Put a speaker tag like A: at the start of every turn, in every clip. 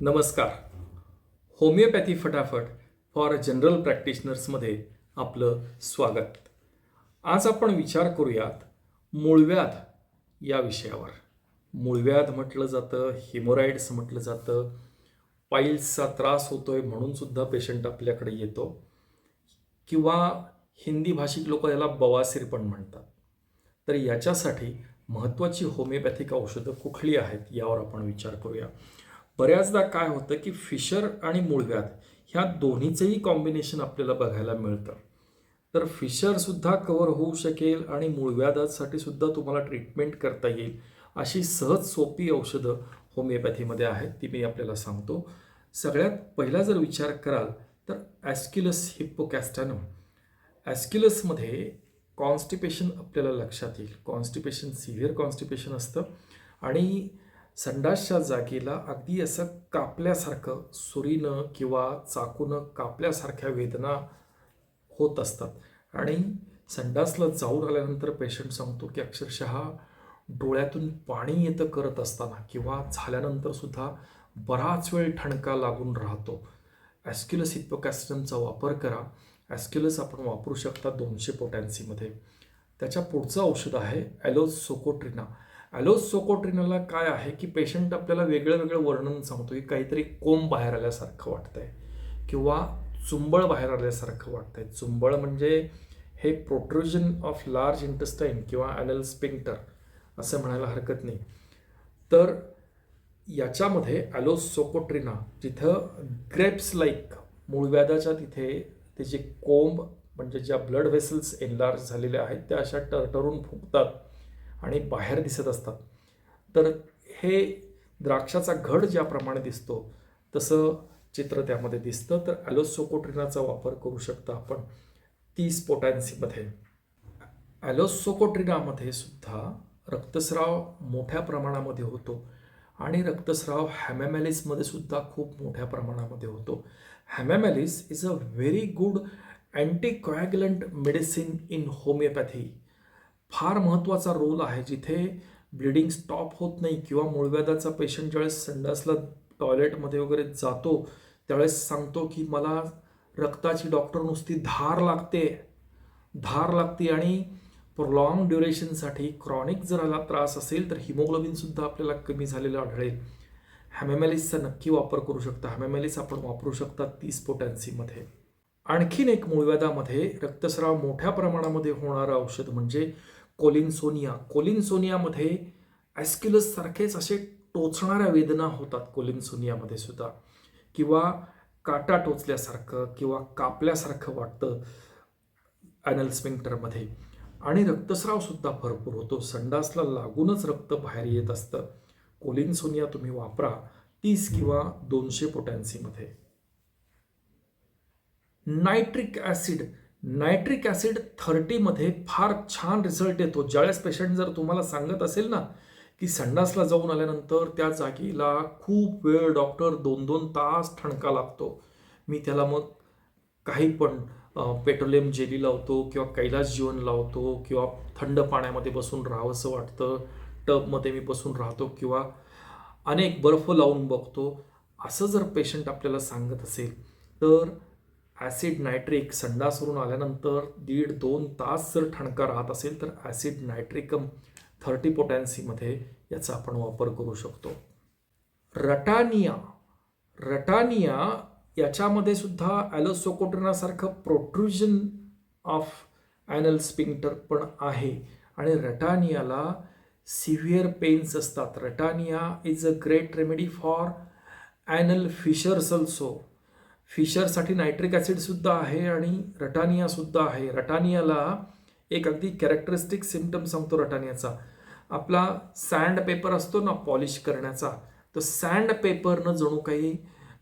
A: नमस्कार. होमिओपॅथी फटाफट for general प्रॅक्टिशनर्समध्ये आपलं स्वागत. आज आपण विचार करूयात मूळव्याध या विषयावर. मूळव्याध म्हटलं जातं, हिमोरॉइड्स म्हटलं जातं, पाईल्सचा त्रास होतोय म्हणून सुद्धा पेशंट आपल्याकडे येतो किंवा हिंदी भाषिक लोक याला बवासीर पण म्हणतात. तर याच्यासाठी महत्त्वाची होमिओपॅथिक औषधं कुठली आहेत यावर आपण विचार करूया. बऱ्याचदा काय होतं की फिशर आणि मूळव्याध ह्या दोन्हीचंही कॉम्बिनेशन आपल्याला बघायला मिळतं. तर फिशरसुद्धा कव्हर होऊ शकेल आणि मूळव्याधासाठी सुद्धा तुम्हाला ट्रीटमेंट करता येईल अशी सहज सोपी औषधं होमिओपॅथीमध्ये आहेत, ती मी आपल्याला सांगतो. सगळ्यात पहिला जर विचार कराल तर ॲस्क्युलस हिप्पोकॅस्टॅनम. ॲस्क्युलसमध्ये कॉन्स्टिपेशन आपल्याला लक्षात येईल. कॉन्स्टिपेशन सिव्हिअर कॉन्स्टिपेशन असतं आणि संडासच्या जागेला अगदी असं कापल्यासारखं सुरीनं किंवा चाकूनं कापल्यासारख्या वेदना होत असतात आणि संडासला जाऊन आल्यानंतर पेशंट सांगतो की अक्षरशः डोळ्यातून पाणी येतं करत असताना किंवा झाल्यानंतर सुद्धा बराच वेळ ठणका लागून राहतो. ॲस्क्युलस हिप्पोकॅस्टमचा वापर करा. ॲस्क्युलस आपण वापरू शकता 200 पोटॅन्सीमध्ये. त्याच्या पुढचं औषध आहे ॲलोसोकोट्रिना. ॲलोसोकोट्रिनाला काय आहे की पेशंट आपल्याला वेगळं वेगळं वर्णन सांगतो की काहीतरी कोंब बाहेर आल्यासारखं वाटतंय किंवा चुंबळ बाहेर आल्यासारखं वाटतंय. चुंबळ म्हणजे हे प्रोट्रुजन ऑफ लार्ज इंटेस्टाईन किंवा ॲनल स्पिंक्टर असं म्हणायला हरकत नाही. तर याच्यामध्ये ॲलोसोकोट्रिना जिथं ग्रेप्स लाईक मूळव्याधाच्या तिथे त्याचे कोंब म्हणजे ज्या ब्लड व्हेसल्स एनलार्ज झालेल्या आहेत त्या अशा टरटरून फुगतात आणि बाहेर दिसत असतात. तर हे द्राक्षाचा घड ज्याप्रमाणे दिसतो तसं चित्र त्यामध्ये दिसतं. तर ॲलोसोकोट्रिनाचा वापर करू शकता आपण 30 पोटॅन्सीमध्ये. ॲलोसोकोट्रिनामध्ये सुद्धा रक्तस्राव मोठ्या प्रमाणामध्ये होतो आणि रक्तस्राव हॅमॅमॅलिसमध्ये सुद्धा खूप मोठ्या प्रमाणामध्ये होतो. Hamamelis is a very good anticoagulant medicine in homeopathy. फार महत्त्वाचा रोल आहे. जिथे ब्लिडिंग स्टॉप होत नाही किंवा मूळव्याधाचा पेशंट ज्यावेळेस संडासला टॉयलेटमध्ये वगैरे जातो त्यावेळेस सांगतो की मला रक्ताची डॉक्टर नुसती धार लागते आणि प्रोलॉंग ड्युरेशनसाठी क्रॉनिक जर ह्याला त्रास असेल तर हिमोग्लोबिनसुद्धा आपल्याला कमी झालेलं आढळेल. हॅमॅमॅलिसचा नक्की वापर करू शकता. हॅमॅमॅलिस आपण वापरू शकता 30 पोटॅन्सीमध्ये. आणखीन एक मूळव्याधामध्ये रक्तस्राव मोठ्या प्रमाणामध्ये होणारं औषध म्हणजे कोलिन्सोनिया. कोलिन्सोनियामध्ये ॲस्क्युलस सारखेच असे टोचणाऱ्या वेदना होतात कोलिन्सोनियामध्ये सुद्धा किंवा काटा टोचल्यासारखं किंवा कापल्यासारखं वाटतं ॲनल स्पिंक्टरमध्ये आणि रक्तस्राव सुद्धा भरपूर होतो. संडासला लागूनच रक्त बाहेर येत असतं. कोलिन्सोनिया तुम्ही वापरा 30 किंवा 200 पोटॅन्सीमध्ये. नायट्रिक ॲसिड 30मध्ये फार छान रिझल्ट येतो. ज्यावेळेस पेशंट जर तुम्हाला सांगत असेल ना की संडासला जाऊन आल्यानंतर त्या जागेला खूप वेळ डॉक्टर 2-2 तास ठणका लागतो, मी त्याला मग काही पण पेट्रोलियम जेली लावतो किंवा कैलास जीवन लावतो किंवा थंड पाण्यामध्ये बसून राहावंसं वाटतं, टबमध्ये मी बसून राहतो किंवा अनेक बर्फ लावून बघतो, असं जर पेशंट आपल्याला सांगत असेल तर ॲसिड नायट्रिक संडासवरून आल्यानंतर 1.5-2 तास जर ठणका राहत असेल तर ॲसिड नायट्रिकम 30 पोटॅन्सीमध्ये याचा आपण वापर करू शकतो. रटानिया याच्यामध्ये सुद्धा ॲलोसोकोट्रिनासारखं प्रोट्रुजन ऑफ ॲनल स्पिंक्टर पण आहे आणि रटानियाला सिव्हिअर पेन्स असतात. Ratanhia is a great remedy for anal fissures also. फिशरसाठी नायट्रिक ॲसिडसुद्धा आहे आणि रटानियासुद्धा आहे. रटानियाला एक अगदी कॅरेक्टरिस्टिक सिम्पटम सांगतो रटानियाचा. आपला सँड पेपर असतो ना पॉलिश करण्याचा, तर सँड पेपरनं जणू काही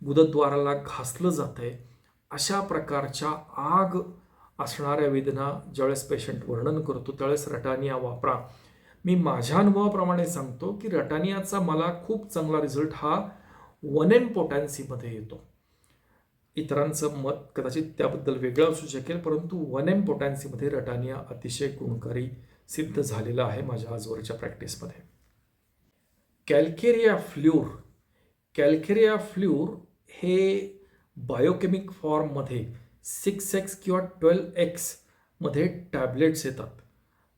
A: गुदद्वाराला घासलं जात आहे अशा प्रकारच्या आग असणाऱ्या वेदना ज्यावेळेस पेशंट वर्णन करतो त्यावेळेस रटानिया वापरा. मी माझ्या अनुभवाप्रमाणे सांगतो की रटानियाचा मला खूप चांगला रिझल्ट हा 1 पोटॅन्सीमध्ये येतो. इतरांचं मत कदाचित त्याबद्दल वेगळं असू शकेल, परंतु 1 पोटॅन्सीमध्ये रटानिया अतिशय गुणकारी सिद्ध झालेला आहे माझ्या आजवरच्या प्रॅक्टिसमध्ये. कॅल्केरिया फ्ल्यूर हे बायोकेमिक फॉर्ममध्ये 6x किंवा 12x मध्ये टॅबलेट्स येतात.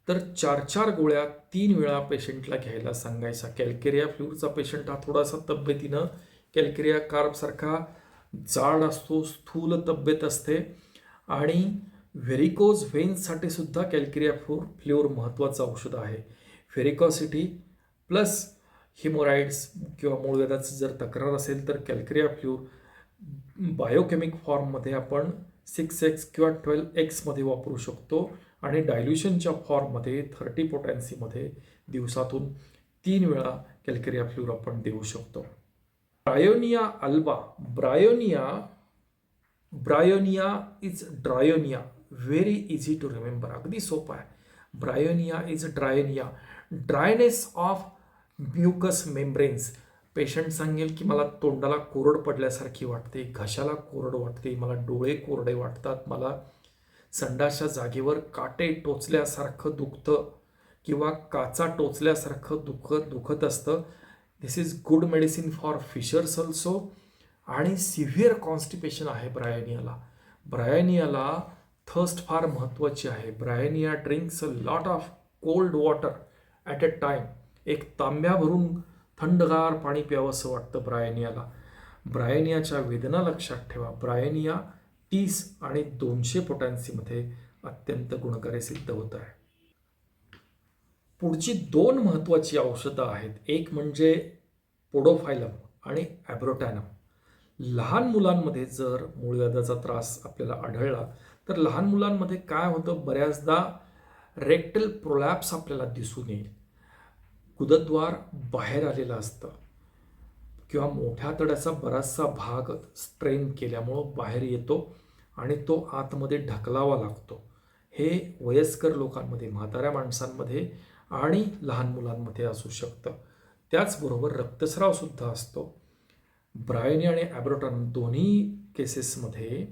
A: तर 4-4 गोळ्या 3 वेळा पेशंटला घ्यायला सांगायचा. कॅल्केरिया फ्ल्यूरचा पेशंट हा थोडासा तब्येतीनं कॅल्केरिया कार्बसारखा जाड असतो, स्थूल तब्येत असते आणि व्हेरिकोज व्हेन्ससाठी सुद्धा कॅल्केरिया फ्ल्यूर महत्त्वाचं औषध आहे. व्हेरिकॉसिटी प्लस हिमोराइड्स किंवा मूळव्याधाची जर तक्रार असेल तर कॅल्केरिया फ्ल्यूर बायोकेमिक फॉर्ममध्ये आपण 6x किंवा 12x मध्ये वापरू शकतो आणि डायल्युशनच्या फॉर्ममध्ये 30 पोटॅन्सीमध्ये दिवसातून 3 वेळा कॅल्केरिया फ्ल्यूर आपण देऊ शकतो. Bryonia alba, Bryonia is Dryonia, very easy to remember, अगदी सोपं आहे. Bryonia is Dryonia, dryness of mucous membranes. Patient सांगेल की मला तोंडाला कोरड पडल्यासारखी वाटते, घशाला कोरड वाटते, मला डोळे कोरडे वाटतात, मला संडासच्या जागेवर काटे टोचल्यासारखं दुखतं किंवा काचा टोचल्यासारखं दुखत असतं. This is good medicine for fissures also. आणि सिव्हिअर कॉन्स्टिपेशन आहे ब्रायोनियाला थर्स्ट फार महत्त्वाची आहे. Bryonia drinks a lot of cold water at a time. एक तांब्या भरून थंडगार पाणी प्यावंसं वाटतं ब्रायोनियाच्या वेदना लक्षात ठेवा. ब्रायोनिया 30 आणि 200 पोटॅन्सीमध्ये अत्यंत गुणकारी सिद्ध होत आहे. पुढची 2 महत्त्वाची औषधं आहेत. एक म्हणजे पोडोफायलम आणि ॲब्रोटॅनम. लहान मुलांमध्ये जर मूळव्याधाचा त्रास आपल्याला आढळला तर लहान मुलांमध्ये काय होतं, बऱ्याचदा रेक्टल प्रोलॅप्स आपल्याला दिसून येईल. गुदद्वार बाहेर आलेलं असतं किंवा मोठ्या तड्याचा बराचसा भाग स्ट्रेन केल्यामुळं बाहेर येतो आणि तो आतमध्ये ढकलावा लागतो. हे वयस्कर लोकांमध्ये, म्हाताऱ्या माणसांमध्ये आणि लहान मुलांमध्ये असू शकतं. त्याचबरोबर रक्तस्रावसुद्धा असतो. ब्रायोनिया आणि ॲब्रोटॅनम दोन्ही केसेसमध्ये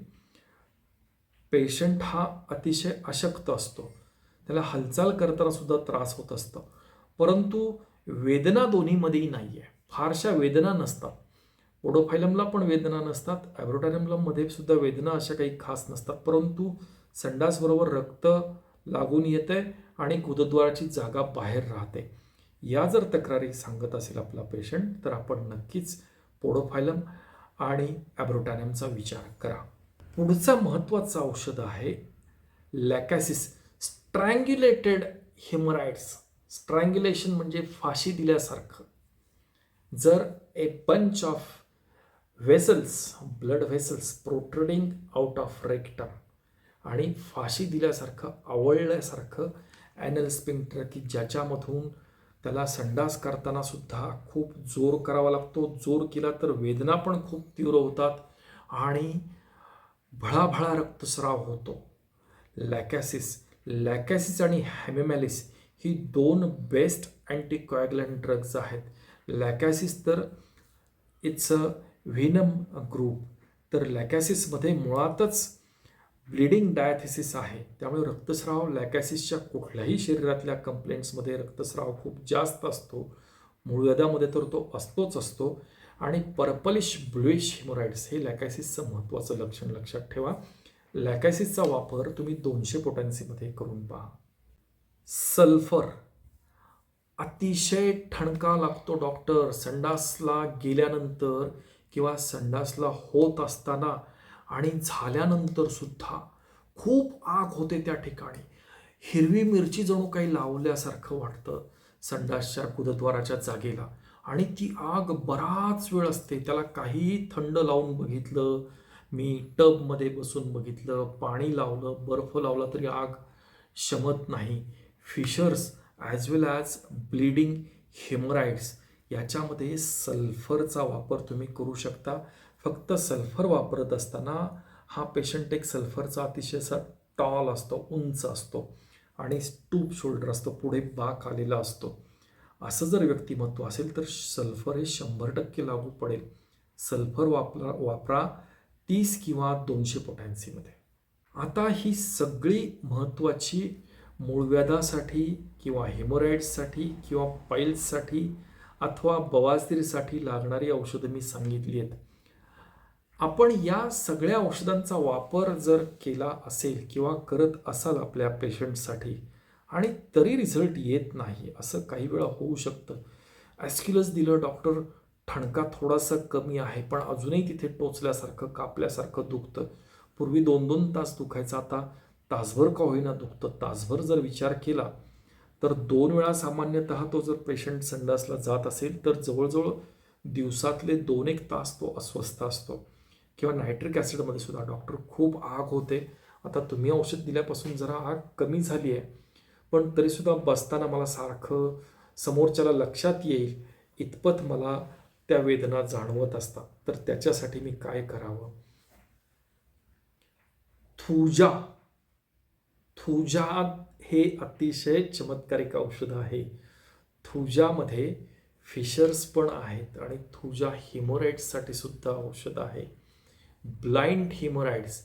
A: पेशंट हा अतिशय अशक्त असतो, त्याला हालचाल करताना सुद्धा त्रास होत असतो, परंतु वेदना दोन्हीमध्येही नाही आहे, फारशा वेदना नसतात. पोडोफायलमला पण वेदना नसतात, ॲब्रोटॅनममध्ये सुद्धा वेदना अशा काही खास नसतात, परंतु संडासबरोबर रक्त लागून येते आणि गुदद्वाराची जागा बाहेर राहते. या जर तक्रारी सांगत असेल आपला पेशंट तर आपण नक्कीच पोडोफायलम आणि ॲब्रोटॅनमचा विचार करा. पुढचं महत्त्वाचं औषध आहे लॅकॅसिस, स्ट्रँग्युलेटेड हेमोराइड्स. स्ट्रँग्युलेशन म्हणजे फाशी दिल्यासारखं. जर a bunch of vessels, blood vessels protruding out of rectum आणि फाशी दिल्यासारखं, आवळल्यासारखं ॲनल स्पिंक्टर की ज्याच्यामधून त्याला संडास करताना सुद्धा खूप जोर करावा लागतो. जोर केला तर वेदना पण खूप तीव्र होतात आणि भळाभळा रक्तस्राव होतो. लॅकॅसिस आणि हेमेमॅलिस ही 2 बेस्ट अँटीकोॲग्युलंट ड्रग्ज आहेत. लॅकॅसिस तर इट्स अ व्हेनम ग्रुप, तर लॅकॅसिसमध्ये मुळातच ब्लिडिंग डायथेसिस आहे, त्यामुळे रक्तस्राव लॅकॅसिसच्या कुठल्याही शरीरातल्या कंप्लेंट्समध्ये रक्तस्राव खूप जास्त असतो. मूळव्याधामध्ये तर तो असतो आणि पर्पलिश ब्लुइश हिमोराइड्स हे लॅकॅसिसचं महत्त्वाचं लक्षण लक्षात ठेवा. लॅकॅसिसचा वापर तुम्ही 200 पोटॅन्सीमध्ये करून पहा. सल्फर अतिशय ठणका लागतो डॉक्टर, संडासला गेल्यानंतर किंवा संडासला होत असताना आणि झाल्यानंतर सुद्धा खूप आग होते त्या ठिकाणी. हिरवी मिरची जणू काही लावल्यासारखं वाटतं संडासच्या गुदद्वाराच्या जागेला आणि ती आग बराच वेळ असते. त्याला काहीही थंड लावून बघितलं, मी टबमध्ये बसून बघितलं, पाणी लावलं, बर्फ लावला तरी आग शमत नाही. फिशर्स ॲज वेल ॲज ब्लिडिंग हेमोराइड्स याच्यामध्ये सल्फरचा वापर तुम्ही करू शकता. फक्त सल्फर वापरत असताना हा पेशंट एक सल्फरचा अतिशय असा टॉल असतो, उंच असतो आणि स्टूप शोल्डर असतो, पुढे बाक आलेला असतो. असं जर व्यक्तिमत्व असेल तर सल्फर हे 100% लागू पडेल. सल्फर वापरा 30 किंवा 200 पोटॅन्सीमध्ये. आता ही सगळी महत्त्वाची मूळव्याधासाठी किंवा हेमोराइड्ससाठी किंवा पाईल्ससाठी अथवा बवासीरसाठी लागणारी औषधं मी सांगितली आहेत. आपण या सगळ्या औषधांचा वापर जर केला असेल किंवा करत असाल आपल्या पेशंटसाठी आणि तरी रिझल्ट येत नाही, असं काही वेळा होऊ शकतं. ॲस्क्युलस दिलं डॉक्टर, ठणका थोडासा कमी आहे पण अजूनही तिथे टोचल्यासारखं कापल्यासारखं दुखतं. पूर्वी 2-2 तास दुखायचं, आता तासभर का होईना दुखतं. तासभर जर विचार केला तर 2 वेळा सामान्यतः तो जर पेशंट संडासला जात असेल तर जवळजवळ दिवसातले 2-1 तास तो अस्वस्थ असतो. किंवा नायट्रिक ॲसिडमध्ये सुद्धा डॉक्टर खूप आग होते. आता तुम्ही औषध दिल्यापासून जरा आग कमी झाली आहे, पण तरीसुद्धा बसताना मला सारखं समोरच्याला लक्षात येईल इतपत मला त्या वेदना जाणवत असतात. तर त्याच्यासाठी मी काय करावं? थुजा थुजा हे अतिशय चमत्कारिक औषध आहे. थुजामध्ये फिशर्स पण आहेत आणि थुजा हिमोरॉइड्ससाठी सुद्धा औषध आहे. ब्लाइंड हिमोरॉइड्स,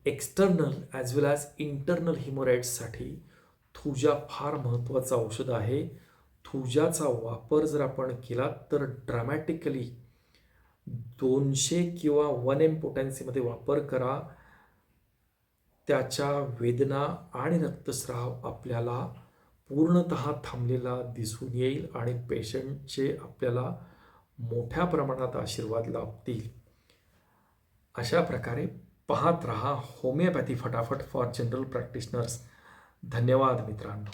A: एक्सटर्नल ॲज वेल ॲज इंटरनल हिमोरॉइड्ससाठी थुजा फार महत्त्वाचं औषध आहे. थुजाचा वापर जर आपण केला तर ड्रामॅटिकली 200 किंवा 1 पोटॅन्सीमध्ये वापर करा. त्याच्या वेदना आणि रक्तस्राव आपल्याला पूर्णतः थांबलेला दिसून येईल आणि पेशंटचे आपल्याला मोठ्या प्रमाणात आशीर्वाद लाभतील. अशा प्रकारे पाहत रहा होमिओपॅथी फटाफट फॉर जनरल प्रॅक्टिशनर्स. धन्यवाद मित्रांनो.